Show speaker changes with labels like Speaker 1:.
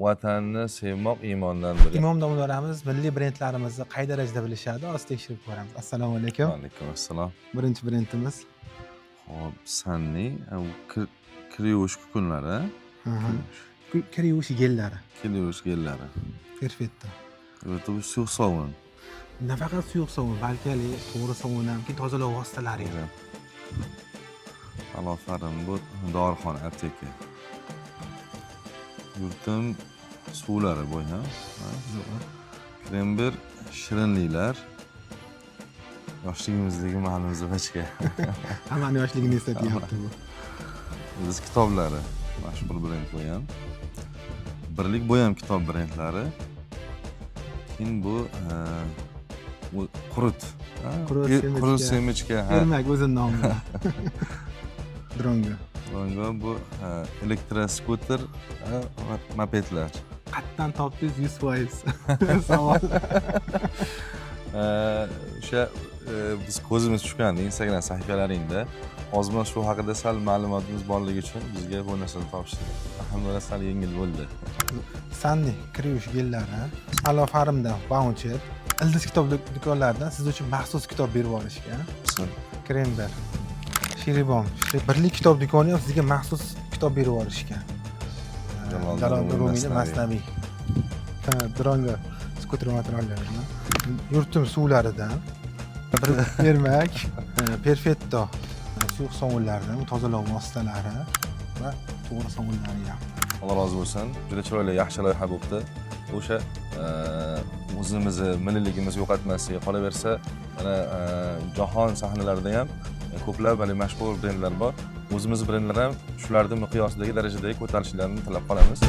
Speaker 1: Vatanni sevmoq iymondandir.
Speaker 2: Imom domlalarimiz milliy brendlarimizni qay darajada bilishadi? Oz tekshirib ko'ramiz. Assalomu alaykum.
Speaker 1: Va alaykum assalom.
Speaker 2: Birinchi brendimiz.
Speaker 1: Hop, Sanni Kriush kukunlari,
Speaker 2: Kriush gellari.
Speaker 1: Kriush gellari.
Speaker 2: Perfetto.
Speaker 1: Bu suyuq sovun.
Speaker 2: Nafaqat suyuq sovun, balki to'g'ri sovun ham, keyin tozalash vositalari ham.
Speaker 1: Alofarim bu dorixona apteka. Yurtim suvlari bu ham. Krember shirinliklar. Yoshligimizdagi mahallimizda bachka.
Speaker 2: Hammani yoshligini eslatyapti bu.
Speaker 1: Biz kitoblari mashhur brend bu ham. Birlik bu ham kitob brendlari. Keyin bu qurut. Qurut semichka.
Speaker 2: Ermak o'zini nomi bilan. Drongo.
Speaker 1: Drongo bu elektroskuter mopedlar.
Speaker 2: Qatdan topdingiz 100%. Savol.
Speaker 1: O'sha biz ko'zimiz tushganda Instagram sahifalaringda ozman shu haqida sal ma'lumotimiz borligi uchun bizga bu narsani topshirdi. Hammalar sal yengil bo'ldi.
Speaker 2: Sanni Kriush gellari, Alofarimda voucher, Ildiz kitob do'konlaridan siz uchun maxsus kitob berib olishgan. Krember, Shiribon, birlik kitob do'koni ham sizga maxsus kitob berib olishgan. Jalol Rumiyning Masnaviy. Drongo skuter materiallarini, yurtim suvlaridan, ermak, Perfetto suyuq sovunlaridan, tozalash vositalari va to'g'ri sovunlari ham.
Speaker 1: Alloh rozi bo'lsin. Juda chiroyli, yaxshi loyiha bo'libdi. O'sha o'zimizni milliyligimizni yo'qotmaslik qolaversa, mana jahon sahnalarida ham ko'plab mashhur brendlar bor. O'zimiz brendlar ham shularning miqyosidagi darajadagi ko'tarilishlarini tilab qolamiz.